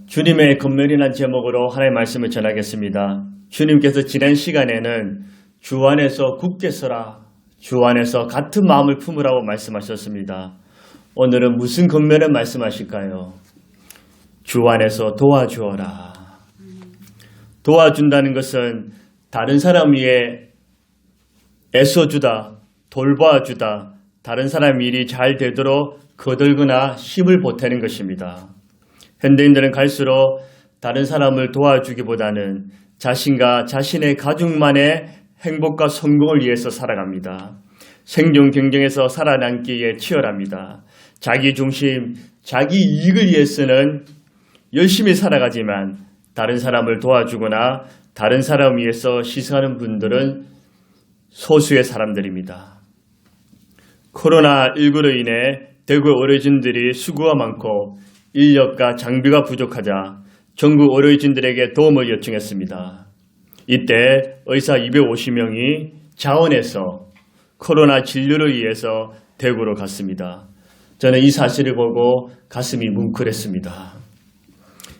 주님의 건면이라는 제목으로 하나님의 말씀을 전하겠습니다. 주님께서 지난 시간에는 주 안에서 굳게 서라, 주 안에서 같은 마음을 품으라고 말씀하셨습니다. 오늘은 무슨 건면을 말씀하실까요? 주 안에서 도와주어라. 도와준다는 것은 다른 사람 위에 애써주다, 돌봐주다, 다른 사람 일이 잘 되도록 거들거나 힘을 보태는 것입니다. 현대인들은 갈수록 다른 사람을 도와주기보다는 자신과 자신의 가족만의 행복과 성공을 위해서 살아갑니다. 생존 경쟁에서 살아남기에 치열합니다. 자기 중심, 자기 이익을 위해서는 열심히 살아가지만 다른 사람을 도와주거나 다른 사람을 위해서 희생하는 분들은 소수의 사람들입니다. 코로나19로 인해 대구 의료진들이 수고가 많고 인력과 장비가 부족하자 전국 의료진들에게 도움을 요청했습니다. 이때 의사 250명이 자원해서 코로나 진료를 위해서 대구로 갔습니다. 저는 이 사실을 보고 가슴이 뭉클했습니다.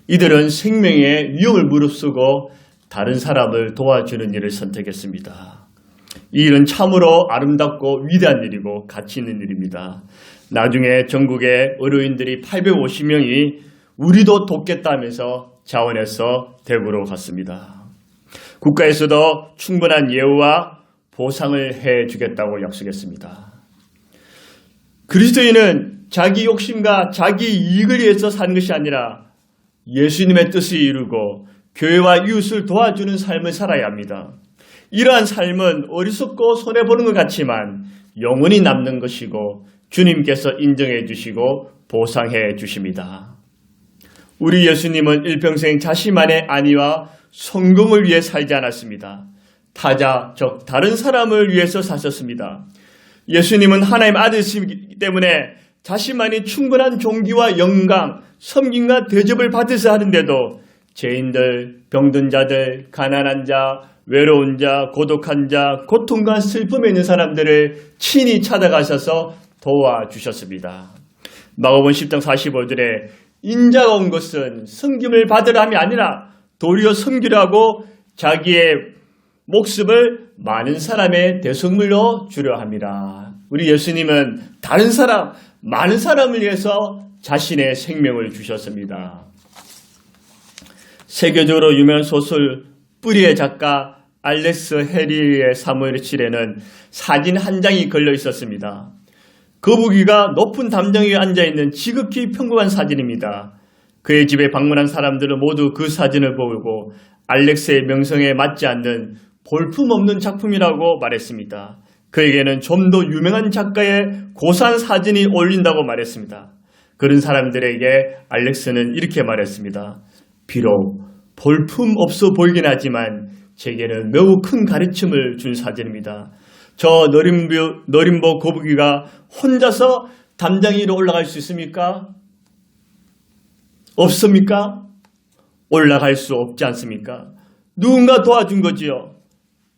이들은 생명의 위험을 무릅쓰고 다른 사람을 도와주는 일을 선택했습니다. 이 일은 참으로 아름답고 위대한 일이고 가치 있는 일입니다. 나중에 전국의 의료인들이 850명이 우리도 돕겠다면서 자원해서 대구로 갔습니다. 국가에서도 충분한 예우와 보상을 해주겠다고 약속했습니다. 그리스도인은 자기 욕심과 자기 이익을 위해서 사는 것이 아니라 예수님의 뜻을 이루고 교회와 이웃을 도와주는 삶을 살아야 합니다. 이러한 삶은 어리석고 손해보는 것 같지만 영원히 남는 것이고 주님께서 인정해 주시고 보상해 주십니다. 우리 예수님은 일평생 자신만의 안위와 성공을 위해 살지 않았습니다. 타자, 즉 다른 사람을 위해서 사셨습니다. 예수님은 하나님 아들이시기 때문에 자신만이 충분한 존귀와 영광, 섬김과 대접을 받으셔야 하는데도 죄인들, 병든 자들, 가난한 자, 외로운 자, 고독한 자, 고통과 슬픔에 있는 사람들을 친히 찾아가셔서 도와주셨습니다. 마가복음 10장 45절에 인자가 온 것은 섬김을 받으라 함이 아니라 도리어 섬기라고 자기의 목숨을 많은 사람의 대속물로 주려 함이라. 우리 예수님은 다른 사람, 많은 사람을 위해서 자신의 생명을 주셨습니다. 세계적으로 유명한 소설 뿌리의 작가 알렉스 해리의 사무엘실에는 사진 한 장이 걸려 있었습니다. 거북이가 높은 담장 위에 앉아있는 지극히 평범한 사진입니다. 그의 집에 방문한 사람들은 모두 그 사진을 보고 알렉스의 명성에 맞지 않는 볼품없는 작품이라고 말했습니다. 그에게는 좀 더 유명한 작가의 고사한 사진이 어울린다고 말했습니다. 그런 사람들에게 알렉스는 이렇게 말했습니다. 비록 볼품 없어 보이긴 하지만 제게는 매우 큰 가르침을 준 사진입니다. 저 너림보 거북이가 혼자서 담장 위로 올라갈 수 있습니까? 없습니까? 올라갈 수 없지 않습니까? 누군가 도와준 거지요.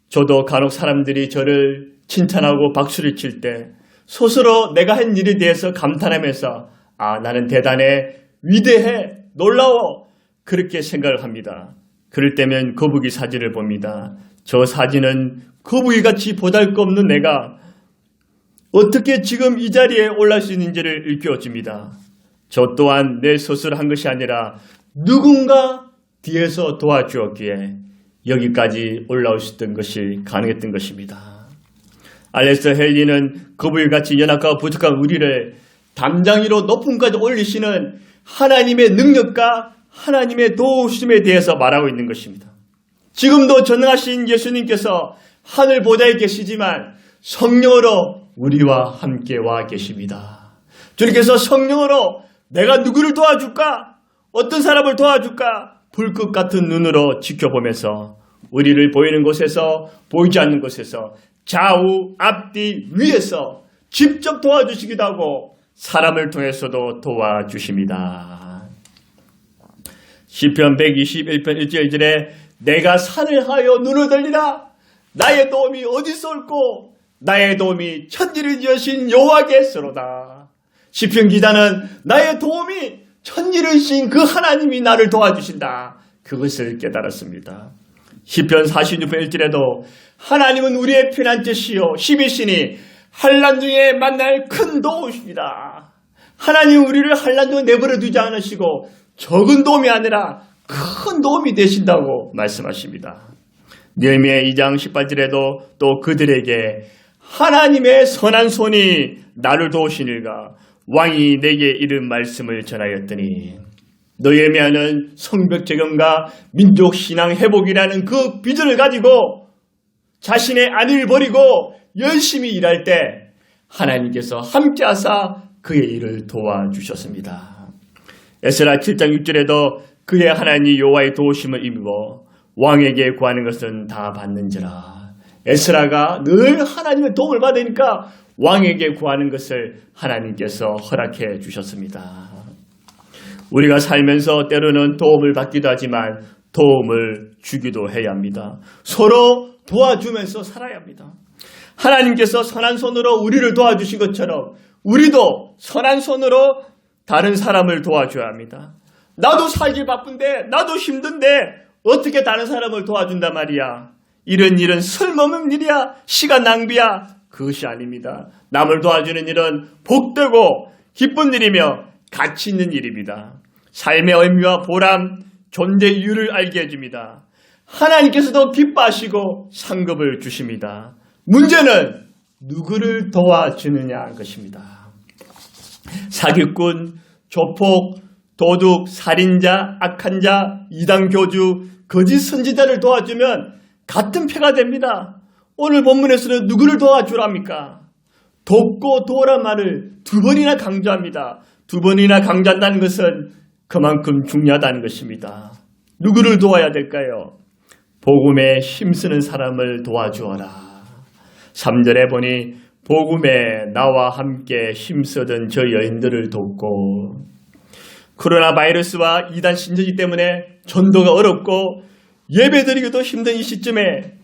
저도 간혹 사람들이 저를 칭찬하고 박수를 칠 때 스스로 내가 한 일에 대해서 감탄하면서 나는 대단해, 위대해, 놀라워 그렇게 생각을 합니다. 그럴 때면 거북이 사진을 봅니다. 저 사진은 거북이같이 보잘것없는 내가 어떻게 지금 이 자리에 올라갈 수 있는지를 일깨워줍니다. 저 또한 내 스스로 한 것이 아니라 누군가 뒤에서 도와주었기에 여기까지 올라올 수 있던 것이 가능했던 것입니다. 알렉스 헨리는 거북이같이 연약하고 부족한 우리를 담장 위로 높음까지 올리시는 하나님의 능력과 하나님의 도우심에 대해서 말하고 있는 것입니다. 지금도 전능하신 예수님께서 하늘 보좌에 계시지만 성령으로 우리와 함께 와 계십니다. 주님께서 성령으로 내가 누구를 도와줄까? 어떤 사람을 도와줄까? 불꽃 같은 눈으로 지켜보면서 우리를 보이는 곳에서 보이지 않는 곳에서 좌우 앞뒤 위에서 직접 도와주시기도 하고 사람을 통해서도 도와주십니다. 시편 121편 1절 2절에 내가 산을 하여 눈을 들리라 나의 도움이 어디서 올꼬 나의 도움이 천지를 지으신 여호와께서로다. 시편 기자는 나의 도움이 천지를 그 하나님이 나를 도와주신다. 그것을 깨달았습니다. 시편 46편 1절에도 하나님은 우리의 편한 뜻이요 12신이 환난 중에 만날 큰 도우십니다. 하나님은 우리를 환난 중에 내버려 두지 않으시고 적은 도움이 아니라 큰 도움이 되신다고 말씀하십니다. 느헤미야 2장 18절에도 또 그들에게 하나님의 선한 손이 나를 도우시니가 왕이 내게 이른 말씀을 전하였더니 느헤미야는 성벽 재건과 민족 신앙 회복이라는 그 비전을 가지고 자신의 아내를 버리고 열심히 일할 때 하나님께서 함께하사 그의 일을 도와주셨습니다. 에스라 7장 6절에도 그의 하나님 여호와의 도우심을 입어 왕에게 구하는 것은 다 받는지라. 에스라가 늘 하나님의 도움을 받으니까 왕에게 구하는 것을 하나님께서 허락해 주셨습니다. 우리가 살면서 때로는 도움을 받기도 하지만 도움을 주기도 해야 합니다. 서로 도와주면서 살아야 합니다. 하나님께서 선한 손으로 우리를 도와주신 것처럼 우리도 선한 손으로 다른 사람을 도와줘야 합니다. 나도 살기 바쁜데 나도 힘든데 어떻게 다른 사람을 도와준단 말이야. 이런 일은 쓸모없는 일이야. 시간 낭비야. 그것이 아닙니다. 남을 도와주는 일은 복되고 기쁜 일이며 가치 있는 일입니다. 삶의 의미와 보람, 존재 이유를 알게 해줍니다. 하나님께서도 기뻐하시고 상급을 주십니다. 문제는 누구를 도와주느냐 것입니다. 사기꾼, 조폭, 도둑, 살인자, 악한 자, 이단 교주, 거짓 선지자를 도와주면 같은 패가 됩니다. 오늘 본문에서는 누구를 도와주랍니까? 돕고 도우란 말을 두 번이나 강조합니다. 두 번이나 강조한다는 것은 그만큼 중요하다는 것입니다. 누구를 도와야 될까요? 복음에 힘쓰는 사람을 도와주어라. 3절에 보니 복음에 나와 함께 힘쓰던 저 여인들을 돕고, 코로나 바이러스와 이단 신전이 때문에 전도가 어렵고 예배드리기도 힘든 이 시점에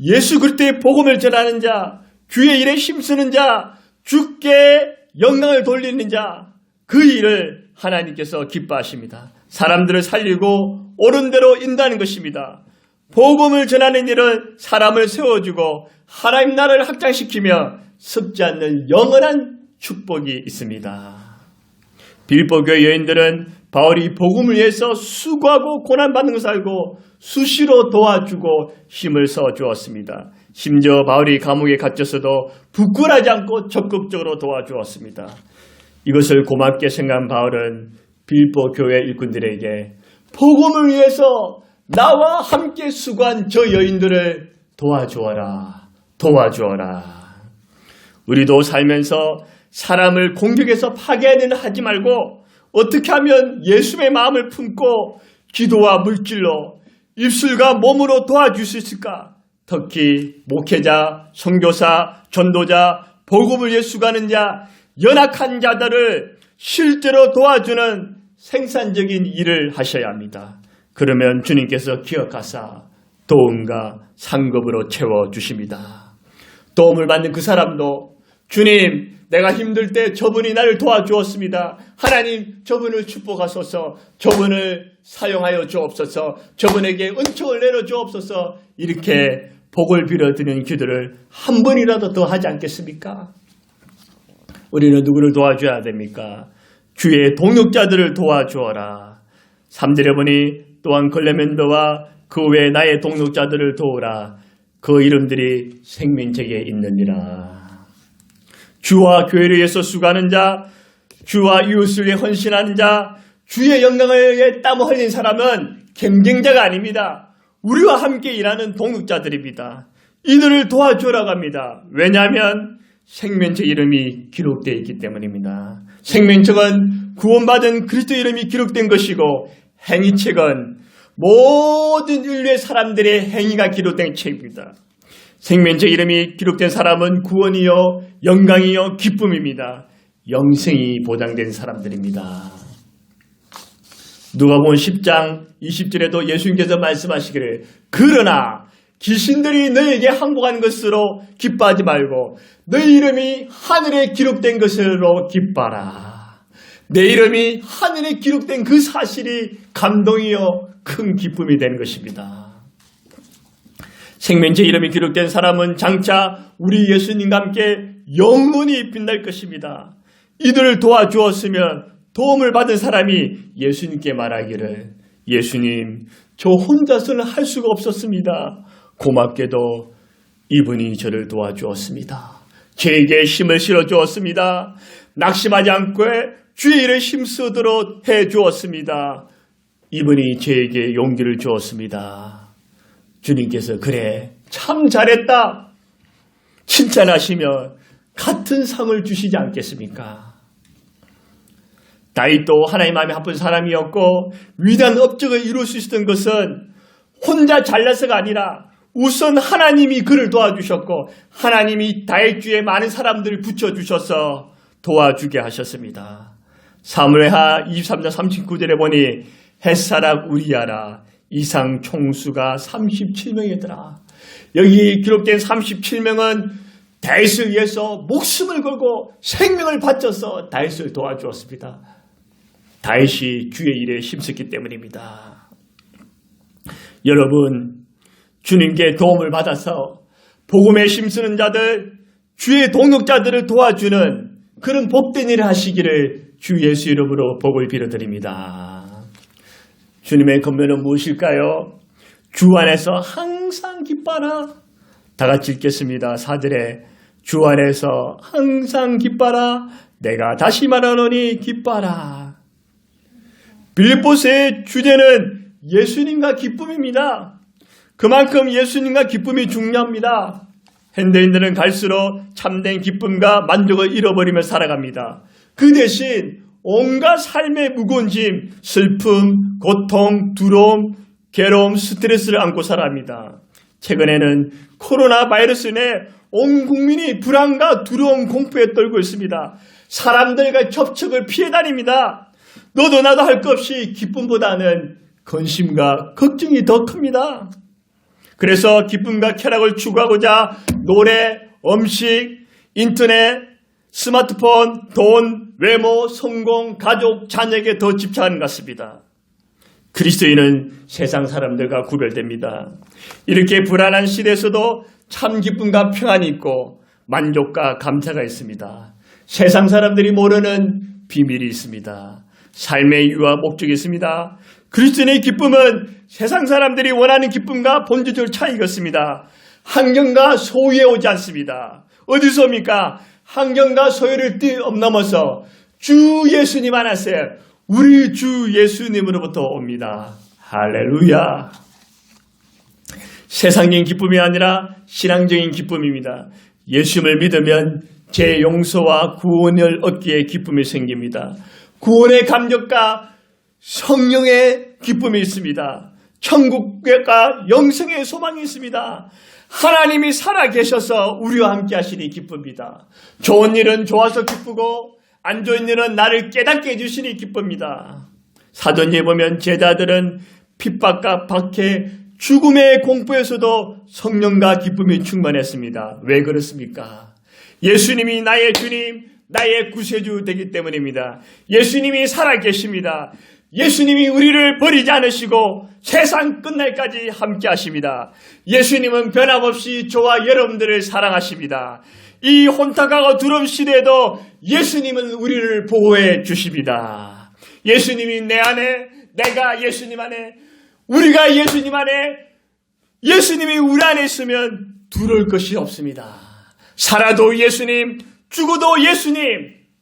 예수 그리스도의 복음을 전하는 자, 주의 일에 힘쓰는 자, 주께 영광을 돌리는 자, 그 일을 하나님께서 기뻐하십니다. 사람들을 살리고 옳은 대로 인도하는 것입니다. 복음을 전하는 일은 사람을 세워주고 하나님 나라를 확장시키며 썩지 않는 영원한 축복이 있습니다. 빌립보 교회 여인들은 바울이 복음을 위해서 수고하고 고난받는 것을 알고 수시로 도와주고 힘을 써주었습니다. 심지어 바울이 감옥에 갇혔어도 부끄러워하지 않고 적극적으로 도와주었습니다. 이것을 고맙게 생각한 바울은 빌립보 교회 일꾼들에게 복음을 위해서 나와 함께 수고한 저 여인들을 도와주어라. 우리도 살면서 사람을 공격해서 파괴하는 하지 말고 어떻게 하면 예수의 마음을 품고 기도와 물질로 입술과 몸으로 도와줄 수 있을까? 특히 목회자, 선교사, 전도자, 복음을 위해 수고하는 자, 연약한 자들을 실제로 도와주는 생산적인 일을 하셔야 합니다. 그러면 주님께서 기억하사 도움과 상급으로 채워주십니다. 도움을 받는 그 사람도 주님, 내가 힘들 때 저분이 나를 도와주었습니다. 하나님, 저분을 축복하소서, 저분을 사용하여 주옵소서, 저분에게 은총을 내려주옵소서, 이렇게 복을 빌어드리는 기도를 한 번이라도 더 하지 않겠습니까? 우리는 누구를 도와줘야 됩니까? 주의 동역자들을 도와주어라. 3절에 보니 또한 클레멘더와 그 외 나의 동역자들을 도우라. 그 이름들이 생명책에 있느니라. 주와 교회를 위해서 수고하는 자, 주와 이웃을 위해 헌신하는 자, 주의 영광을 위해 땀 흘린 사람은 경쟁자가 아닙니다. 우리와 함께 일하는 동역자들입니다. 이들을 도와주라고 합니다. 왜냐하면 생명책 이름이 기록되어 있기 때문입니다. 생명책은 구원받은 그리스도 이름이 기록된 것이고 행위책은 모든 인류의 사람들의 행위가 기록된 책입니다. 생명책 이름이 기록된 사람은 구원이요 영광이요 기쁨입니다. 영생이 보장된 사람들입니다. 누가복음 10장 20절에도 예수님께서 말씀하시기를 그러나 귀신들이 너에게 항복하는 것으로 기뻐하지 말고 너희 이름이 하늘에 기록된 것으로 기뻐하라. 내 이름이 하늘에 기록된 그 사실이 감동이요 큰 기쁨이 되는 것입니다. 생명체 이름이 기록된 사람은 장차 우리 예수님과 함께 영원히 빛날 것입니다. 이들을 도와주었으면 도움을 받은 사람이 예수님께 말하기를 예수님, 저 혼자서는 할 수가 없었습니다. 고맙게도 이분이 저를 도와주었습니다. 저에게 힘을 실어주었습니다. 낙심하지 않고 주의 일에 힘쓰도록 해주었습니다. 이분이 저에게 용기를 주었습니다. 주님께서 그래 참 잘했다 칭찬하시면 같은 상을 주시지 않겠습니까? 다윗도 하나님 마음에 합한 사람이었고 위대한 업적을 이룰 수 있었던 것은 혼자 잘나서가 아니라 우선 하나님이 그를 도와주셨고 하나님이 다윗 주에 많은 사람들을 붙여주셔서 도와주게 하셨습니다. 사무엘하 23장 39절에 보니 햇사락 우리야라 이상 총수가 37명이더라. 여기 기록된 37명은 다윗을 위해서 목숨을 걸고 생명을 바쳐서 다윗을 도와주었습니다. 다윗이 주의 일에 힘썼기 때문입니다. 여러분, 주님께 도움을 받아서 복음에 힘쓰는 자들, 주의 동역자들을 도와주는 그런 복된 일을 하시기를 주 예수 이름으로 복을 빌어드립니다. 주님의 권면은 무엇일까요? 주 안에서 항상 기뻐라. 다 같이 읽겠습니다. 4절에 주 안에서 항상 기뻐라. 내가 다시 말하노니 기뻐라. 빌립보서의 주제는 예수님과 기쁨입니다. 그만큼 예수님과 기쁨이 중요합니다. 현대인들은 갈수록 참된 기쁨과 만족을 잃어버리며 살아갑니다. 그 대신 온갖 삶의 무거운 짐, 슬픔, 고통, 두려움, 괴로움, 스트레스를 안고 살아갑니다. 최근에는 코로나 바이러스 인해 온 국민이 불안과 두려움, 공포에 떨고 있습니다. 사람들과 접촉을 피해 다닙니다. 너도 나도 할 것 없이 기쁨보다는 근심과 걱정이 더 큽니다. 그래서 기쁨과 쾌락을 추구하고자 노래, 음식, 인터넷, 스마트폰, 돈, 외모, 성공, 가족, 자녀에게 더 집착하는 것 같습니다. 그리스도인은 세상 사람들과 구별됩니다. 이렇게 불안한 시대에서도 참 기쁨과 평안이 있고 만족과 감사가 있습니다. 세상 사람들이 모르는 비밀이 있습니다. 삶의 이유와 목적이 있습니다. 그리스도인의 기쁨은 세상 사람들이 원하는 기쁨과 본질적으로 차이가 있습니다. 환경과 소유에 오지 않습니다. 어디서 옵니까? 환경과 소유를 뛰어넘어서 주 예수님 안에서 우리 주 예수님으로부터 옵니다. 할렐루야. 세상적인 기쁨이 아니라 신앙적인 기쁨입니다. 예수님을 믿으면 죄 용서와 구원을 얻기에 기쁨이 생깁니다. 구원의 감격과 성령의 기쁨이 있습니다. 천국과 영생의 소망이 있습니다. 하나님이 살아계셔서 우리와 함께 하시니 기쁩니다. 좋은 일은 좋아서 기쁘고 안 좋은 일은 나를 깨닫게 해주시니 기쁩니다. 사도행전에 보면 제자들은 핍박과 박해, 죽음의 공포에서도 성령과 기쁨이 충만했습니다. 왜 그렇습니까? 예수님이 나의 주님, 나의 구세주 되기 때문입니다. 예수님이 살아계십니다. 예수님이 우리를 버리지 않으시고 세상 끝날까지 함께 하십니다. 예수님은 변함없이 저와 여러분들을 사랑하십니다. 이 혼탁하고 두려운 시대에도 예수님은 우리를 보호해 주십니다. 예수님이 내 안에, 내가 예수님 안에, 우리가 예수님 안에, 예수님이 우리 안에 있으면 두려울 것이 없습니다. 살아도 예수님, 죽어도 예수님.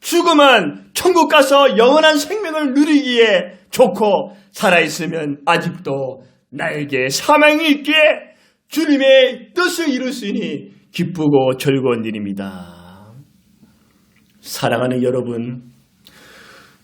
죽음은 천국 가서 영원한 생명을 누리기에 좋고 살아있으면 아직도 나에게 사망이 있기에 주님의 뜻을 이룰 수 있으니 기쁘고 즐거운 일입니다. 사랑하는 여러분,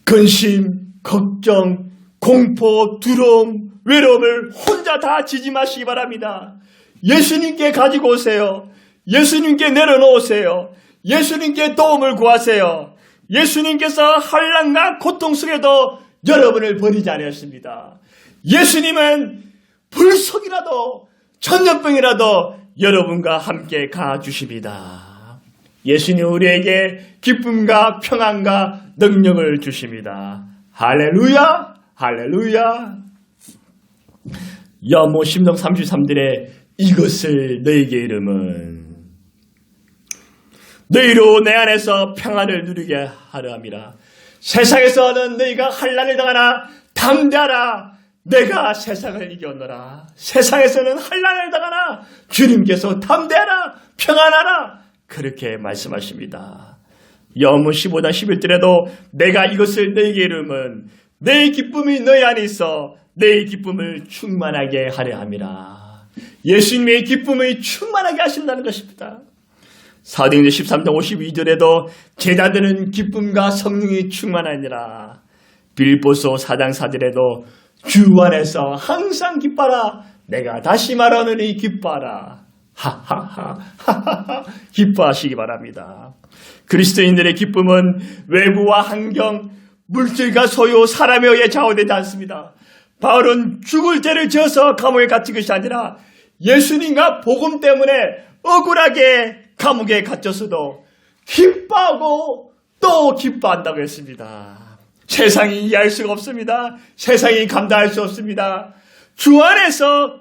근심, 걱정, 공포, 두려움, 외로움을 혼자 다 지지 마시기 바랍니다. 예수님께 가지고 오세요. 예수님께 내려놓으세요. 예수님께 도움을 구하세요. 예수님께서 환난과 고통 속에도 여러분을 버리지 않으셨습니다. 예수님은 불속이라도 전염병이라도 여러분과 함께 가주십니다. 예수님 우리에게 기쁨과 평안과 능력을 주십니다. 할렐루야, 할렐루야. 여모 심성 33절에 이것을 너에게 이름은 너희로 내 안에서 평안을 누리게 하려 함이라. 세상에서는 너희가 환난을 당하나 담대하라. 내가 세상을 이겼노라. 세상에서는 환난을 당하나 주님께서 담대하라. 평안하라. 그렇게 말씀하십니다. 여문 15장 11절에도 내가 이것을 너희에게 이름은 내 기쁨이 너희 안에 있어 내 기쁨을 충만하게 하려 함이라. 예수님의 기쁨을 충만하게 하신다는 것입니다. 사도행전 13장 52절에도 제자들은 기쁨과 성령이 충만하니라. 빌립보서 4장 4절에도 주 안에서 항상 기뻐라. 내가 다시 말하노니 기뻐하라. 하하하 기뻐하시기 바랍니다. 그리스도인들의 기쁨은 외부와 환경, 물질과 소유, 사람에 의해 좌우되지 않습니다. 바울은 죽을 죄를 지어서 감옥에 갇힌 것이 아니라 예수님과 복음 때문에 억울하게 감옥에 갇혔어도 기뻐하고 또 기뻐한다고 했습니다. 세상이 이해할 수가 없습니다. 세상이 감당할 수 없습니다. 주 안에서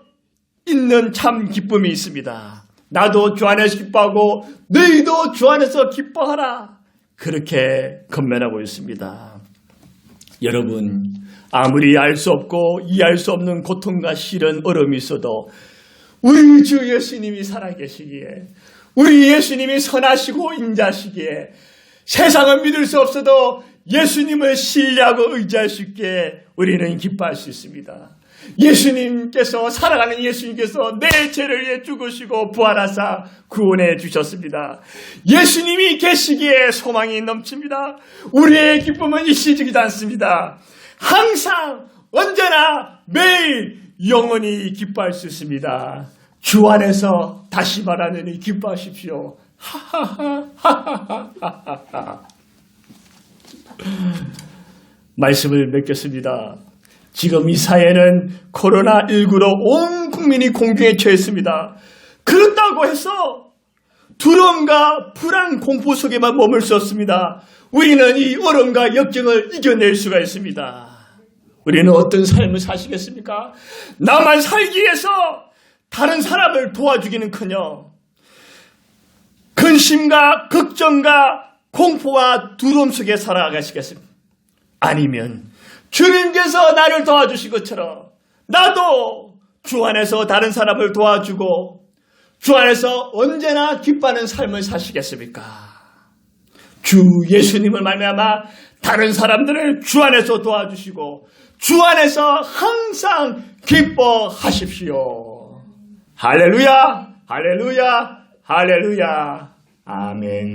있는 참 기쁨이 있습니다. 나도 주 안에서 기뻐하고 너희도 주 안에서 기뻐하라. 그렇게 건면하고 있습니다. 여러분, 아무리 알 수 없고 이해할 수 없는 고통과 시련, 어려움이 있어도 우리 주 예수님이 살아계시기에, 우리 예수님이 선하시고 인자하시기에 세상은 믿을 수 없어도 예수님을 신뢰하고 의지할 수 있게 우리는 기뻐할 수 있습니다. 예수님께서, 살아가는 예수님께서 내 죄를 위해 죽으시고 부활하사 구원해 주셨습니다. 예수님이 계시기에 소망이 넘칩니다. 우리의 기쁨은 일시적이지 않습니다. 항상 언제나 매일 영원히 기뻐할 수 있습니다. 주 안에서 다시 말하느니 기뻐하십시오. 하하하하하하하. 말씀을 맺겠습니다. 지금 이 사회는 코로나19로 온 국민이 공경에 처했습니다. 그렇다고 해서 두려움과 불안, 공포 속에만 머물 수 없습니다. 우리는 이 어려움과 역경을 이겨낼 수가 있습니다. 우리는 어떤 삶을 사시겠습니까? 나만 살기 위해서 다른 사람을 도와주기는커녕 근심과 걱정과 공포와 두려움 속에 살아가시겠습니까? 아니면 주님께서 나를 도와주신 것처럼 나도 주 안에서 다른 사람을 도와주고 주 안에서 언제나 기뻐하는 삶을 사시겠습니까? 주 예수님을 말미암아 다른 사람들을 주 안에서 도와주시고 주 안에서 항상 기뻐하십시오. 할렐루야, 할렐루야, 할렐루야. 아멘.